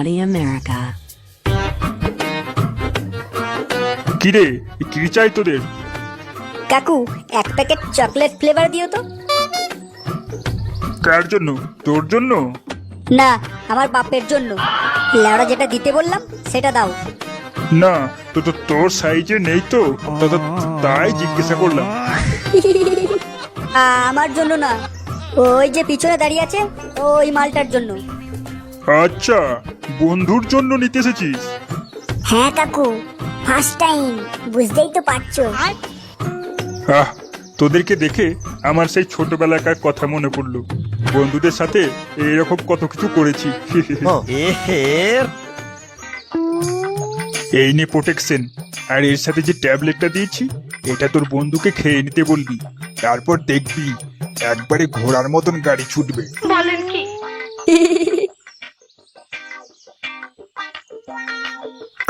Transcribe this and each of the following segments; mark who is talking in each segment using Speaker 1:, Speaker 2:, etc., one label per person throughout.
Speaker 1: Naughty America.
Speaker 2: কিরে কি চাই তোদের?
Speaker 3: কাকু এক প্যাকেট চকলেট ফ্লেভার দিও তো।
Speaker 2: কার জন্য? তোর জন্য?
Speaker 3: না, আমার বাপের জন্য। লেওড়া যেটা দিতে বললাম সেটা দাও।
Speaker 2: না, তো তো তোর সাইজে নেই তো, তাই জিজ্ঞাসা করলাম।
Speaker 3: আমার জন্য না, ওই যে পিছনে দাঁড়িয়ে আছে ওই মালটার জন্য।
Speaker 2: আচ্ছা, বন্ধুর জন্য নিতে এসেছিস?
Speaker 4: হ্যাঁ কাকু, ফার্স্ট টাইম, বুঝতেই তো পারছো।
Speaker 2: আহ, তোদেরকে দেখে আমার সেই ছোটবেলাকার কথা মনে পড়লো। বন্ধুদের সাথে এইরকম কত কিছু করেছি। এই নে প্রোটেকশন, আর এর সাথে যে ট্যাবলেটটা দিয়েছি এটা তোর বন্ধুকে খেয়ে নিতে বলবি। তারপর দেখবি একবারে ঘোড়ার মতন গাড়ি ছুটবে।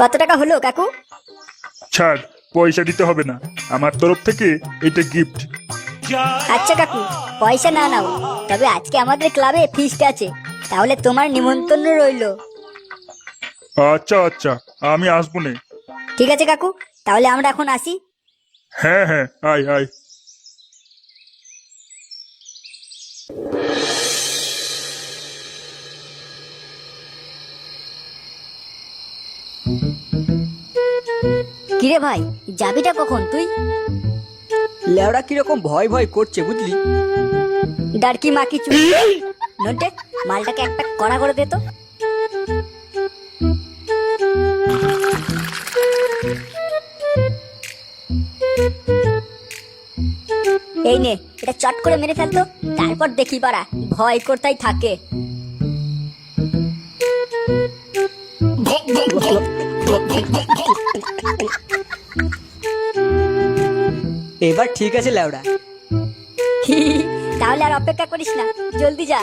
Speaker 3: কত টাকা হলো কাকু?
Speaker 2: ছাড়, পয়সা দিতে হবে না, আমার তরফ থেকে এটা গিফট।
Speaker 3: আচ্ছা কাকু, পয়সা না নাও, তবে আজকে আমাদের ক্লাবে ফিস্ট আছে, তাহলে তোমার নিমন্ত্রণ রইলো।
Speaker 2: আচ্ছা আচ্ছা, আমি আসবো নে।
Speaker 3: ঠিক আছে কাকু, তাহলে আমরা এখন আসি।
Speaker 2: হ্যাঁ হ্যাঁ, আয় আয়।
Speaker 3: কিরে ভাই, যাবিটা কখন তুই?
Speaker 5: লেওড়া কিরকম ভয় ভয় করছে বুঝলি।
Speaker 3: ডারকি মা কিছু নোটে, মালটাকে এক প্যাক কড়া করে দে তো। এই নে, এটা চট করে মেরে ফেলতো, তারপর দেখি পারা ভয় করতেই থাকে।
Speaker 5: এবার ঠিক আছে লেওড়া।
Speaker 3: তাহলে আর অপেক্ষা করিস না, জলদি যা।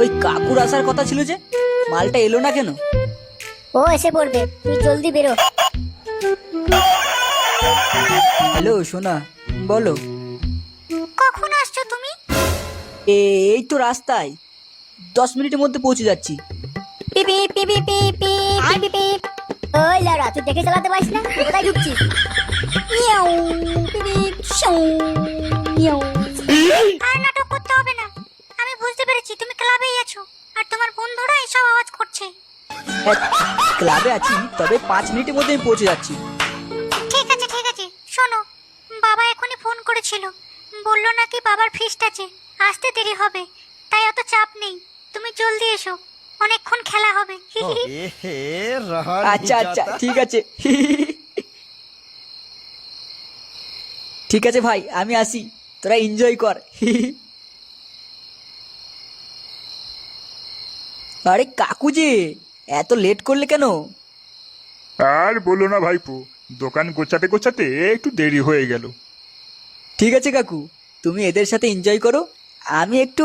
Speaker 5: ওই কাকুর আসার কথা ছিল যে, মালটা এলো না কেন?
Speaker 4: ও এসে পড়বে, তুই জলদি বেরো।
Speaker 5: হ্যালো সোনা, বলো।
Speaker 4: কখন আসছো তুমি?
Speaker 5: এই তো রাস্তায়, 10 মিনিটের মধ্যে পৌঁছে যাচ্ছি।
Speaker 3: পিপি পিপি পিপি পিপি। ওই লাউরা, তুই দেখে চালাতে পারিস না? কোথায় ঢুকছিস? মিয়াও পিপি শাও মিয়াও।
Speaker 4: আর নাটক করতে হবে না, আমি বুঝতে পেরেছি তুমি ক্লাবেই আছো আর তোমার বন্ধুরা এসব আওয়াজ করছে।
Speaker 5: ক্লাবে আছি, তবে 5 মিনিটের মধ্যে আমি পৌঁছে যাচ্ছি।
Speaker 4: ঠিক আছে ঠিক আছে, শোনো, বাবা এখনই ফোন করেছিল, বললো নাকি বাবার ফিস্ট আছে, আসতে দেরি হবে, তাই অত চাপ নেই, তুমি জলদি এসো, অনেকক্ষণ খেলা হবে।
Speaker 5: আচ্ছা আচ্ছা, ঠিক আছে। ঠিক আছে ভাই, আমি আসি, তোরা এনজয় কর। আরে কাকু যে, এত লেট করলে কেন?
Speaker 2: আর বলো না ভাইপো, দোকান গোছাতে গোছাতে একটু দেরি হয়ে গেল।
Speaker 5: ঠিক আছে কাকু, তুমি এদের সাথে এনজয় করো, আমি একটু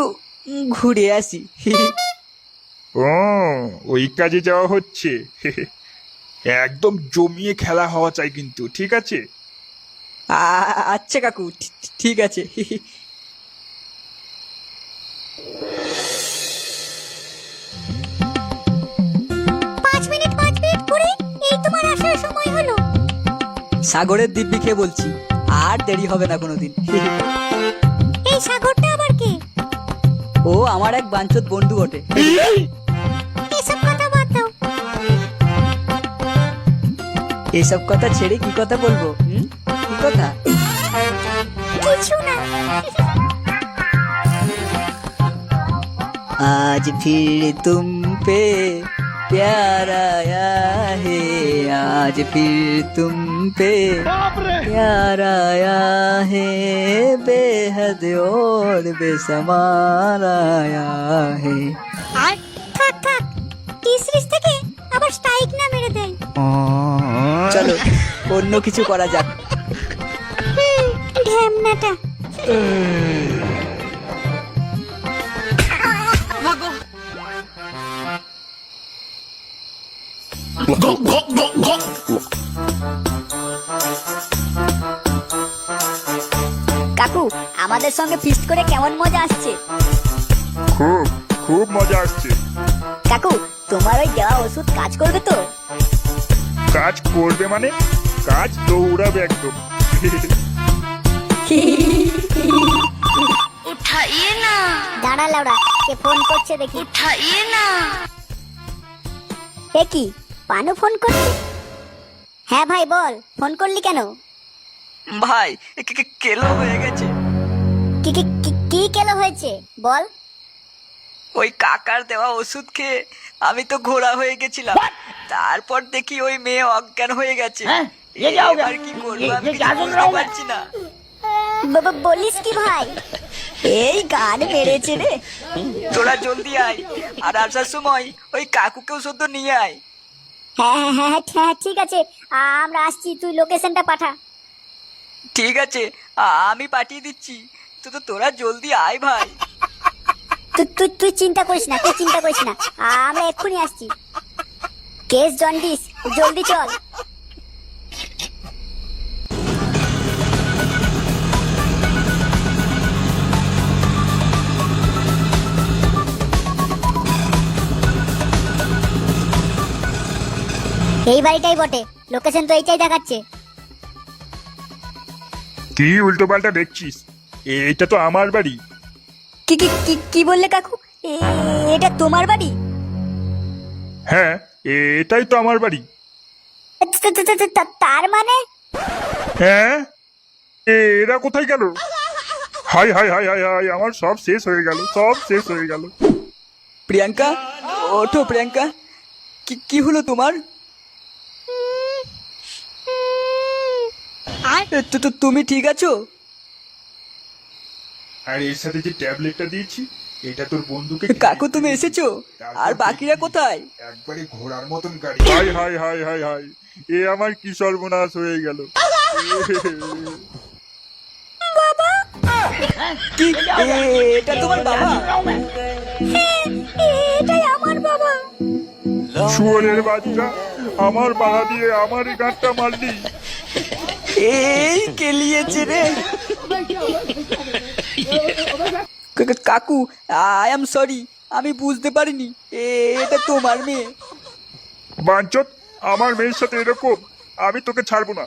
Speaker 5: ঘুরে আসি।
Speaker 2: ও, ওই কাজে যাওয়া হচ্ছে। একদম জমিয়ে খেলা হওয়া চাই কিন্তু, ঠিক আছে?
Speaker 5: আচ্ছা কাকু, ঠিক আছে।
Speaker 4: 5 মিনিট করে এই তোমার আসার সময় হলো।
Speaker 5: সাগরের দিব্যি খেয়ে বলছি, আর দেরি হবে না কোনোদিন।
Speaker 4: এই সাগরটা আবার কে?
Speaker 5: ও আমার এক বাঞ্চত বন্ধু বটে।
Speaker 4: এসব কথা বাদ দাও।
Speaker 5: এসব কথা ছেড়ে কি কথা বলবো? কি কথা?
Speaker 4: কিছু না।
Speaker 5: आज फिर तुम पे प्यार आया है, आज फिर तुम पे प्यार आया है, बेहद और बेसमार आया है।
Speaker 4: থাক থাক, টি সিরিজ থেকে আবার স্ট্রাইক না মেরে দেয়।
Speaker 5: চলো অন্য কিছু করা যাক।
Speaker 4: ঢ্যামনাটা।
Speaker 3: কাকু, আমাদের সঙ্গে ফিস্ট করে কেমন মজা আসছে?
Speaker 2: খুব খুব মজা আসছে।
Speaker 3: কাকু, তোমার ওই দেওয়া ওষুধ কাজ করবে তো?
Speaker 2: কাজ করবে মানে? কাজ দৌড়াবে একদম।
Speaker 4: উঠাইয়ে না,
Speaker 3: দাঁড়া লাউড়া, কে ফোন করছে দেখি।
Speaker 4: উঠাইয়ে না।
Speaker 3: এ কি, পানু ফোন করছে? হ্যাঁ ভাই বল, ফোন করলি কেন?
Speaker 5: ভাই কেলো হয়ে গেছে।
Speaker 3: কি কি কি কেলো হয়েছে বল।
Speaker 5: ওই কাকার দেওয়া ওষুধ খেয়ে আমি তো ঘোড়া হয়ে গেছিলাম, তারপর দেখি ওই মেয়ে অজ্ঞান হয়ে গেছে। এবার কি করবো আমি কিছু বুঝতে পারছি না।
Speaker 3: বলিস কি ভাই? এই গান মেরেছে রে।
Speaker 5: তোরা জলদি আয়, আর আসার সময় ওই কাকুকেও শুদ্ধ নিয়ে আয়।
Speaker 3: হ্যাঁ হ্যাঁ হ্যাঁ হ্যাঁ হ্যাঁ, ঠিক আছে, আমরা আসছি, তুই লোকেশনটা পাঠা।
Speaker 5: ঠিক আছে, আমি পাঠিয়ে দিচ্ছি, তোরা জলদি আয় ভাই।
Speaker 3: তুই তুই তুই চিন্তা করিস না, তুই চিন্তা করিস না, আমরা এক্ষুনি আসছি। কেস জন্ডিস, জলদি চল। এই বাড়িটাই বটে, লোকেশন তো এইটাই দেখাচ্ছে।
Speaker 2: কি উল্টো পাল্টা দেখছিস? এটা তো আমার বাড়ি।
Speaker 3: কি কি কি কি বললে কাকু? এটা তোমার বাড়ি?
Speaker 2: হ্যাঁ, এটাই তো আমার বাড়ি।
Speaker 3: তার মানে?
Speaker 2: হ্যাঁ, এরা কোথায় গেল? হাই হাই হাই হাই হাই, আমার সব শেষ হয়ে গেল, সব শেষ হয়ে গেল।
Speaker 5: প্রিয়াঙ্কা, ওঠো প্রিয়াঙ্কা, কি হলো তোমার? তুমি ঠিক আছো?
Speaker 2: আর এর সাথে যে ট্যাবলেটটা দিয়েছি, এটা তোর বন্ধুকে
Speaker 5: কাকু তুমি এসেছো? আর বাকিরা কোথায়?
Speaker 2: একবারে ঘোড়ার মতন গাড়ি। হাই হাই হাই হাই হাই, এ আমার কি সর্বনাশ হয়ে গেল।
Speaker 5: কি এটা তোমার বাবা?
Speaker 3: এটাই আমার বাবা।
Speaker 2: শুয়োরের বাচ্চা, আমার বাধা দিয়ে আমার এই গাঁটটা মারলি।
Speaker 5: এই কেলিয়েছে রে। কাকু, আই এম সরি, আমি বুঝতে পারিনি এটা তোমার মেয়ে।
Speaker 2: বাঞ্চত, আমার মেয়ের সাথে এরকম আমি তোকে ছাড়বো না।